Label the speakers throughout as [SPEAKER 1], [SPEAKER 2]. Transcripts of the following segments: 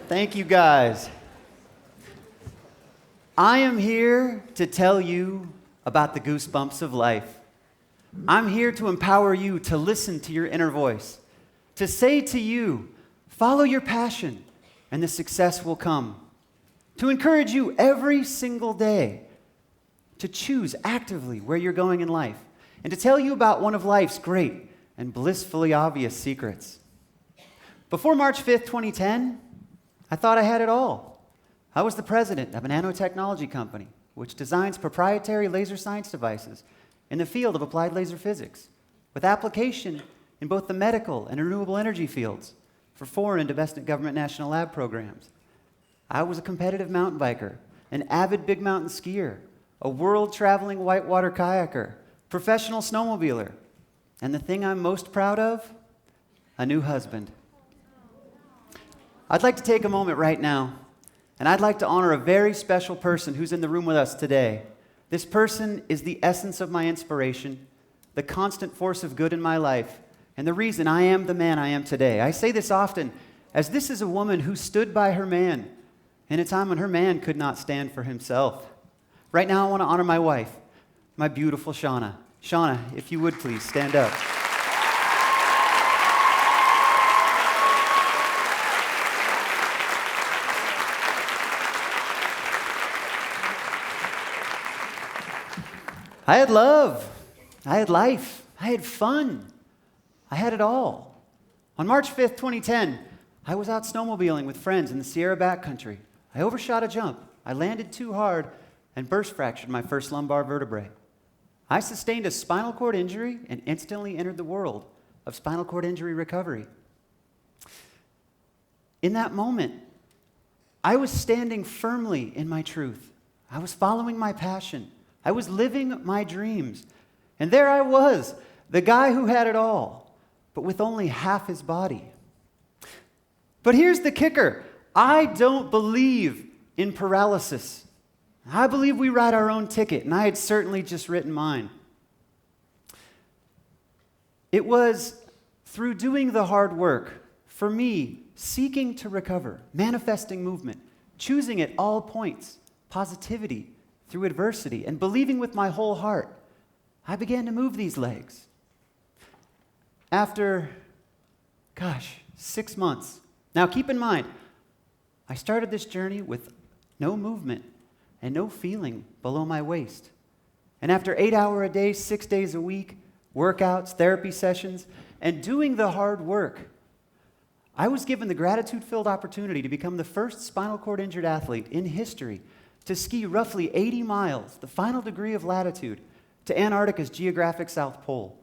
[SPEAKER 1] Thank you, guys. I am here to tell you about the goosebumps of life. I'm here to empower you to listen to your inner voice, to say to you, follow your passion, and the success will come. To encourage you every single day to choose actively where you're going in life, and to tell you about one of life's great and blissfully obvious secrets. Before March 5th, 2010, I thought I had it all. I was the president of a nanotechnology company, which designs proprietary laser science devices in the field of applied laser physics, with application in both the medical and renewable energy fields for foreign and domestic government national lab programs. I was a competitive mountain biker, an avid big mountain skier, a world-traveling whitewater kayaker, professional snowmobiler, and the thing I'm most proud of, a new husband. I'd like to take a moment right now, and I'd like to honor a very special person who's in the room with us today. This person is the essence of my inspiration, the constant force of good in my life, and the reason I am the man I am today. I say this often, as this is a woman who stood by her man in a time when her man could not stand for himself. Right now, I want to honor my wife, my beautiful Shawna. Shawna, if you would please stand up. I had love, I had life, I had fun, I had it all. On March 5th, 2010, I was out snowmobiling with friends in the Sierra backcountry. I overshot a jump, I landed too hard, and burst fractured my first lumbar vertebrae. I sustained a spinal cord injury and instantly entered the world of spinal cord injury recovery. In that moment, I was standing firmly in my truth. I was following my passion. I was living my dreams. And there I was, the guy who had it all, but with only half his body. But here's the kicker. I don't believe in paralysis. I believe we write our own ticket, and I had certainly just written mine. It was through doing the hard work, for me, seeking to recover, manifesting movement, choosing at all points, positivity through adversity, and believing with my whole heart, I began to move these legs. After, 6 months. Now keep in mind, I started this journey with no movement and no feeling below my waist. And after 8-hour a day, 6 days a week, workouts, therapy sessions, and doing the hard work, I was given the gratitude-filled opportunity to become the first spinal cord injured athlete in history to ski roughly 80 miles, the final degree of latitude, to Antarctica's geographic South Pole,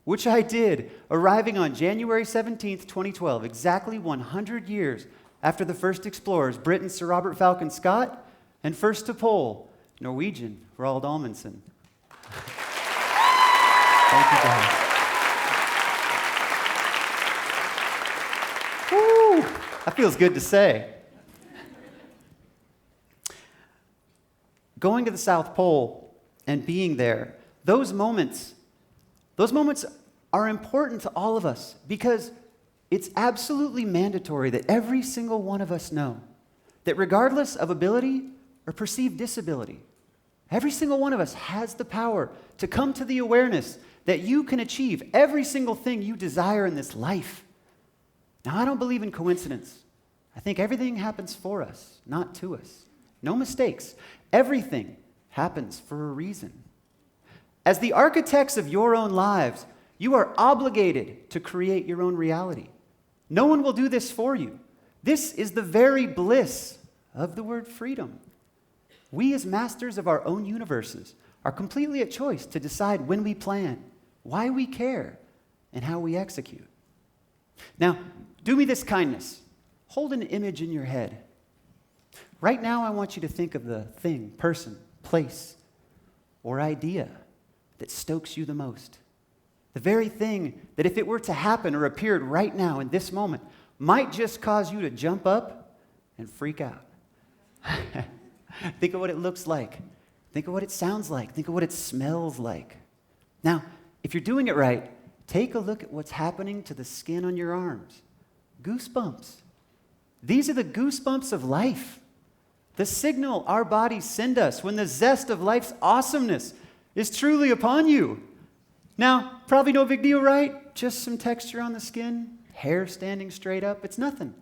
[SPEAKER 1] which I did, arriving on January 17th, 2012, exactly 100 years after the first explorers, Britain Sir Robert Falcon Scott, and first to pole, Norwegian Roald Amundsen. Thank you, guys. Woo! That feels good to say. Going to the South Pole and being there, those moments are important to all of us because it's absolutely mandatory that every single one of us know that regardless of ability or perceived disability, every single one of us has the power to come to the awareness that you can achieve every single thing you desire in this life. Now, I don't believe in coincidence. I think everything happens for us, not to us. No mistakes. Everything happens for a reason. As the architects of your own lives, you are obligated to create your own reality. No one will do this for you. This is the very bliss of the word freedom. We as masters of our own universes are completely at choice to decide when we plan, why we care, and how we execute. Now, do me this kindness. Hold an image in your head. Right now, I want you to think of the thing, person, place, or idea that stokes you the most. The very thing that if it were to happen or appeared right now in this moment, might just cause you to jump up and freak out. Think of what it looks like. Think of what it sounds like. Think of what it smells like. Now, if you're doing it right, take a look at what's happening to the skin on your arms. Goosebumps. These are the goosebumps of life. The signal our bodies send us when the zest of life's awesomeness is truly upon you. Now, probably no big deal, right? Just some texture on the skin, hair standing straight up. It's nothing.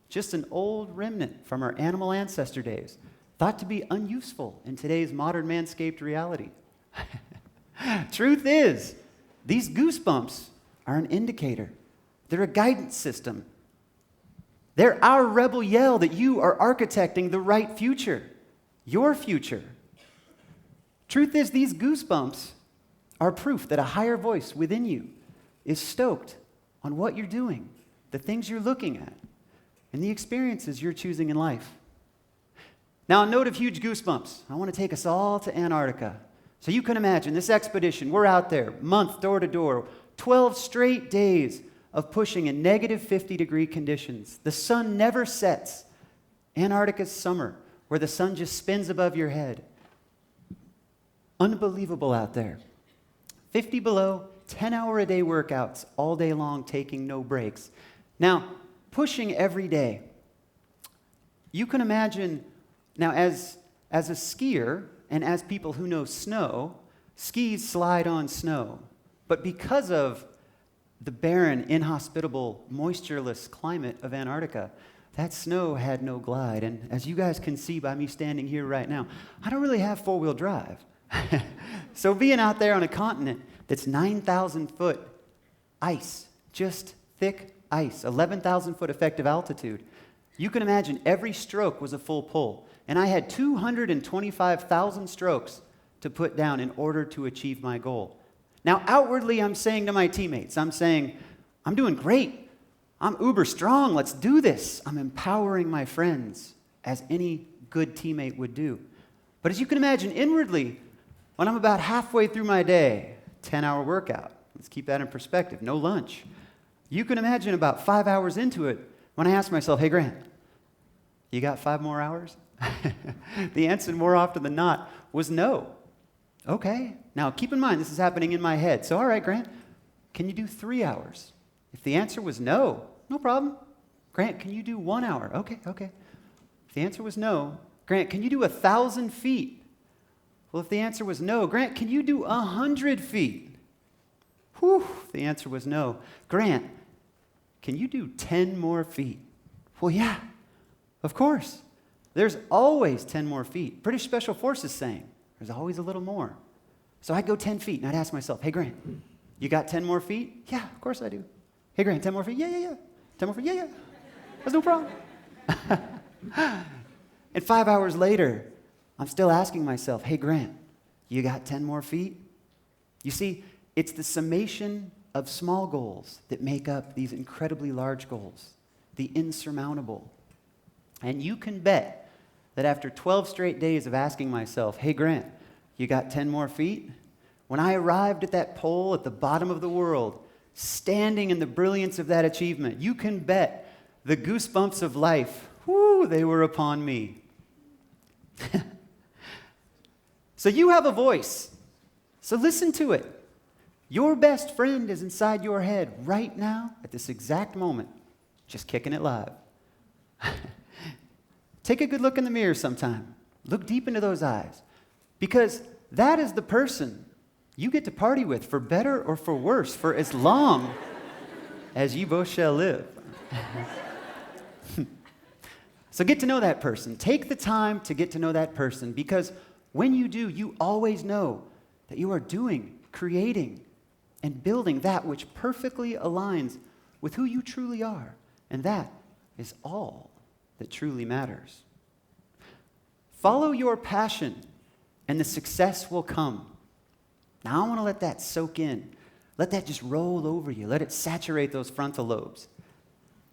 [SPEAKER 1] Just an old remnant from our animal ancestor days, thought to be unuseful in today's modern manscaped reality. Truth is, these goosebumps are an indicator. They're a guidance system. They're our rebel yell that you are architecting the right future, your future. Truth is, these goosebumps are proof that a higher voice within you is stoked on what you're doing, the things you're looking at, and the experiences you're choosing in life. Now, a note of huge goosebumps. I want to take us all to Antarctica. So you can imagine this expedition, we're out there, month door to door, 12 straight days of pushing in negative 50-degree conditions. The sun never sets. Antarctica's summer, where the sun just spins above your head. Unbelievable out there. 50 below, 10-hour-a-day workouts all day long, taking no breaks. Now, pushing every day. You can imagine, now as a skier and as people who know snow, skis slide on snow. But because of the barren, inhospitable, moistureless climate of Antarctica, that snow had no glide. And as you guys can see by me standing here right now, I don't really have four-wheel drive. So being out there on a continent that's 9,000-foot ice, just thick ice, 11,000-foot effective altitude, you can imagine every stroke was a full pull. And I had 225,000 strokes to put down in order to achieve my goal. Now, outwardly, I'm saying to my teammates, I'm saying, I'm doing great. I'm uber strong. Let's do this. I'm empowering my friends, as any good teammate would do. But as you can imagine, inwardly, when I'm about halfway through my day, 10-hour workout, let's keep that in perspective, no lunch. You can imagine about 5 hours into it, when I ask myself, hey, Grant, you got 5 more hours? The answer more often than not was no. Okay. Now, keep in mind, this is happening in my head. So, all right, Grant, can you do 3 hours? If the answer was no, no problem. Grant, can you do 1 hour? Okay. If the answer was no, Grant, can you do 1,000 feet? Well, if the answer was no, Grant, can you do 100 feet? Whew, if the answer was no. Grant, can you do 10 more feet? Well, yeah, of course. There's always 10 more feet. British Special Forces saying, there's always a little more. So I'd go 10 feet, and I'd ask myself, hey, Grant, you got 10 more feet? Yeah, of course I do. Hey, Grant, 10 more feet? Yeah. 10 more feet? Yeah. That's no problem. And 5 hours later, I'm still asking myself, hey, Grant, you got 10 more feet? You see, it's the summation of small goals that make up these incredibly large goals, the insurmountable. And you can bet that after 12 straight days of asking myself, hey, Grant, you got 10 more feet? When I arrived at that pole at the bottom of the world, standing in the brilliance of that achievement, you can bet the goosebumps of life, whoo, they were upon me. So you have a voice. So listen to it. Your best friend is inside your head right now at this exact moment, just kicking it live. Take a good look in the mirror sometime. Look deep into those eyes. Because that is the person you get to party with for better or for worse for as long as you both shall live. So get to know that person. Take the time to get to know that person, because when you do, you always know that you are doing, creating, and building that which perfectly aligns with who you truly are. And that is all that truly matters. Follow your passion, and the success will come. Now I want to let that soak in. Let that just roll over you. Let it saturate those frontal lobes.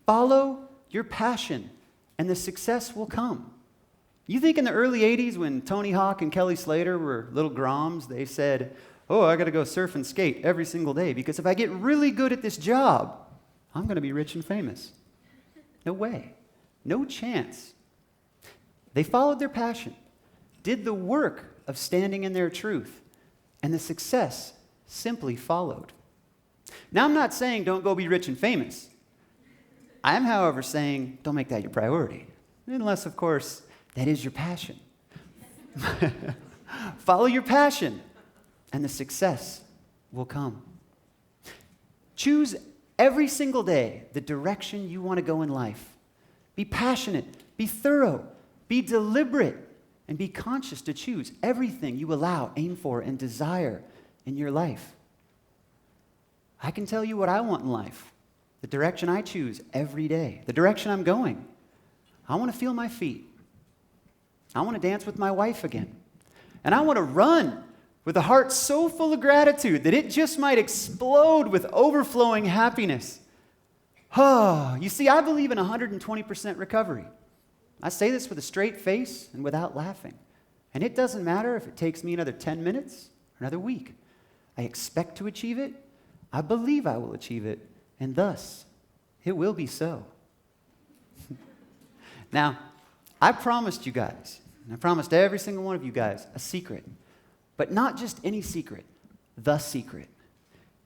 [SPEAKER 1] Follow your passion, and the success will come. You think in the early 80s when Tony Hawk and Kelly Slater were little groms, they said, oh, I got to go surf and skate every single day because if I get really good at this job, I'm going to be rich and famous. No way. No chance. They followed their passion, did the work of standing in their truth, and the success simply followed. Now, I'm not saying don't go be rich and famous. I'm, however, saying don't make that your priority. Unless, of course, that is your passion. Follow your passion, and the success will come. Choose every single day the direction you want to go in life. Be passionate, be thorough, be deliberate, and be conscious to choose everything you allow, aim for, and desire in your life. I can tell you what I want in life, the direction I choose every day, the direction I'm going. I want to feel my feet. I want to dance with my wife again. And I want to run with a heart so full of gratitude that it just might explode with overflowing happiness. Oh, you see, I believe in 120% recovery. I say this with a straight face and without laughing. And it doesn't matter if it takes me another 10 minutes or another week. I expect to achieve it. I believe I will achieve it. And thus, it will be so. Now, I promised you guys, and I promised every single one of you guys, a secret. But not just any secret, the secret.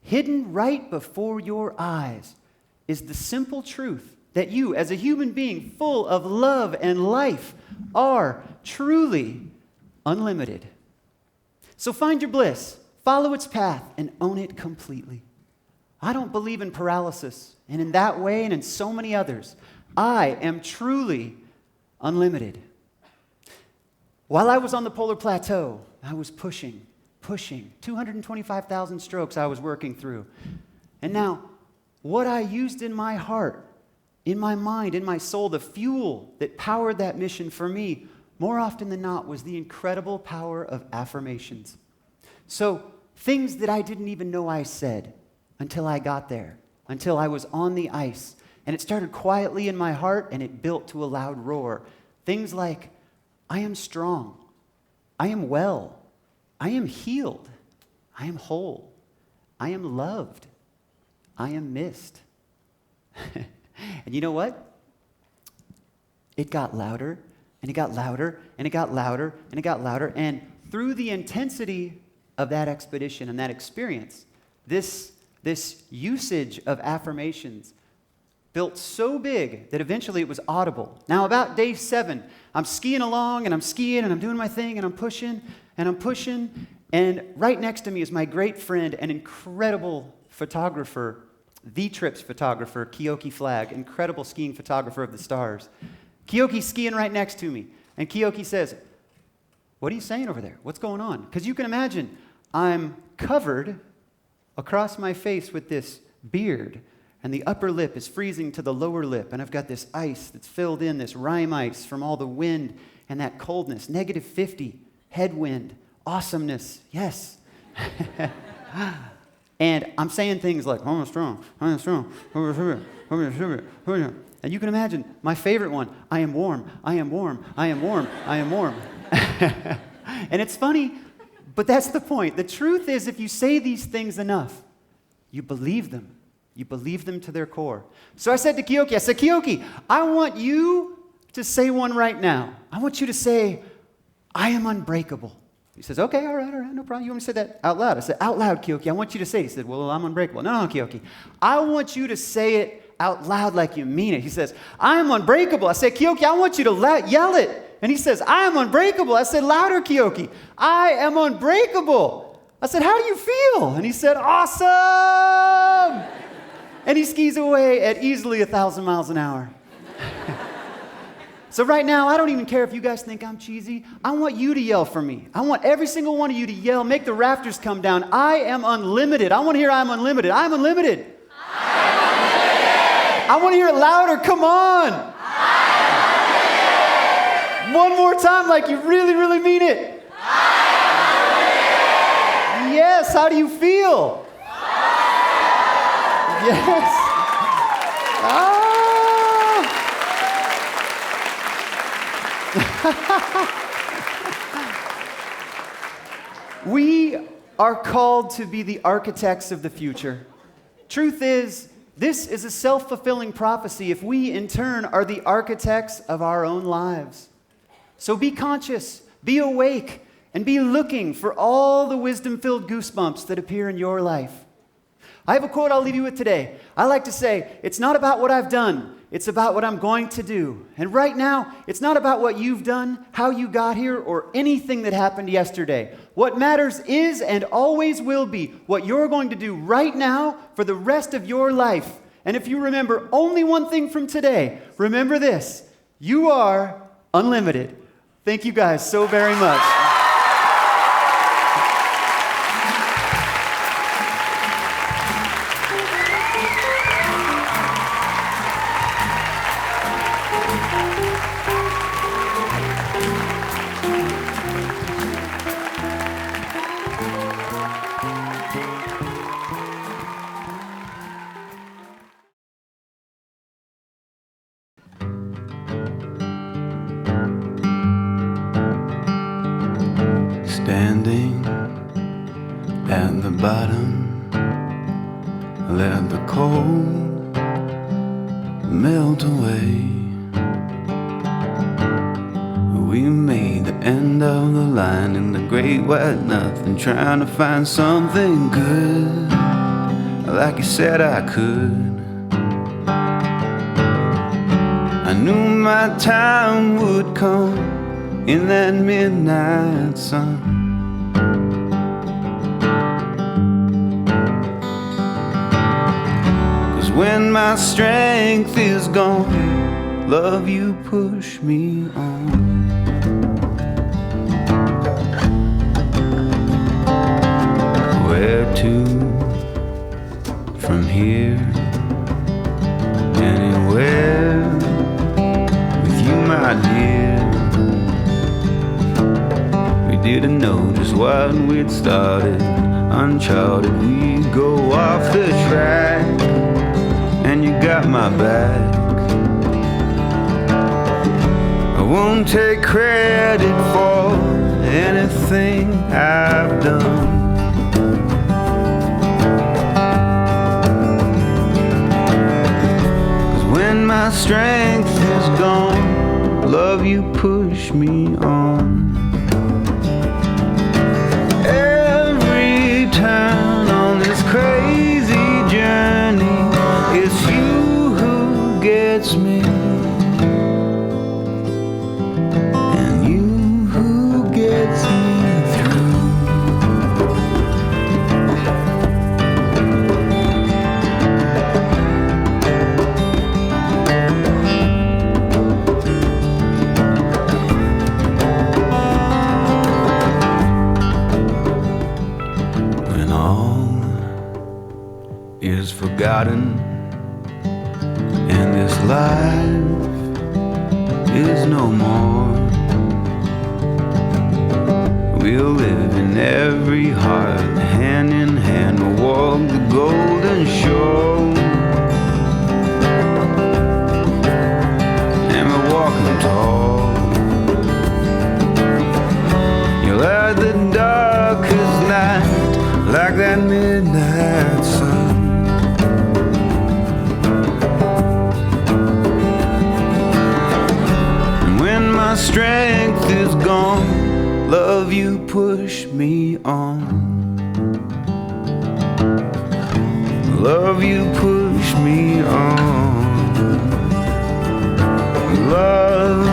[SPEAKER 1] Hidden right before your eyes is the simple truth that you, as a human being full of love and life, are truly unlimited. So find your bliss, follow its path, and own it completely. I don't believe in paralysis, and in that way and in so many others, I am truly unlimited. While I was on the polar plateau, I was pushing, 225,000 strokes I was working through. And now, what I used in my heart, in my mind, in my soul, the fuel that powered that mission for me, more often than not, was the incredible power of affirmations. So, things that I didn't even know I said until I got there, until I was on the ice. And it started quietly in my heart, and it built to a loud roar. Things like, I am strong, I am well, I am healed, I am whole, I am loved, I am missed. And you know what? It got louder, and it got louder, and it got louder, and it got louder. And through the intensity of that expedition and that experience, this usage of affirmations built so big that eventually it was audible. Now, about day 7, I'm skiing along, and I'm skiing, and I'm doing my thing, and I'm pushing, and right next to me is my great friend and incredible photographer, the trip's photographer, Keoki Flagg, incredible skiing photographer of the stars. Keoki's skiing right next to me, and Keoki says, what are you saying over there? What's going on? Because you can imagine, I'm covered across my face with this beard, and the upper lip is freezing to the lower lip, and I've got this ice that's filled in, this rime ice from all the wind and that coldness, -50, headwind, awesomeness, yes. And I'm saying things like, I'm strong, and you can imagine, my favorite one, I am warm, I am warm, I am warm, I am warm. And it's funny, but that's the point. The truth is, if you say these things enough, you believe them. You believe them to their core. So I said to Keoki, Keoki, I want you to say one right now. I want you to say, I am unbreakable. He says, okay, all right, no problem. You want me to say that out loud? I said, out loud, Keoki, I want you to say it. He said, well, I'm unbreakable. No, Keoki, I want you to say it out loud like you mean it. He says, I am unbreakable. I said, Keoki, I want you to yell it. And he says, I am unbreakable. I said, louder, Keoki, I am unbreakable. I said, how do you feel? And he said, awesome. And he skis away at easily 1,000 miles an hour. So right now, I don't even care if you guys think I'm cheesy. I want you to yell for me. I want every single one of you to yell, make the rafters come down. I am unlimited. I want to hear I'm unlimited. I'm unlimited. I'm unlimited. I want to hear it louder. Come on. I'm unlimited. One more time like you really, really mean it. I'm unlimited. Yes, how do you feel? Yes. We are called to be the architects of the future. Truth is, this is a self-fulfilling prophecy if we, in turn, are the architects of our own lives. So be conscious, be awake, and be looking for all the wisdom-filled goosebumps that appear in your life. I have a quote I'll leave you with today. I like to say, it's not about what I've done, It's about what I'm going to do. And right now, it's not about what you've done, how you got here, or anything that happened yesterday. What matters is and always will be what you're going to do right now for the rest of your life. And if you remember only one thing from today, remember this: you are unlimited. Thank you guys so very much.
[SPEAKER 2] Standing at the bottom, let the cold melt away. We made the end of the line in the great white nothing, trying to find something good, like you said I could. I knew my time would come in that midnight sun. 'Cause when my strength is gone, love, you push me on. Where to from here? Anywhere with you, my dear. Didn't know just what we'd started, uncharted. We go off the track, and you got my back. I won't take credit for anything I've done. 'Cause when my strength is gone, love, you push me on. Turn on this crazy journey, it's you who gets me, and you who gets me through. Is forgotten, and this life is no more. We'll live in every heart, hand in hand, we'll walk the golden shore. And we're walking tall. You'll light the darkest night like that midnight sun. My strength is gone, love, you push me on. Love, you push me on. Love,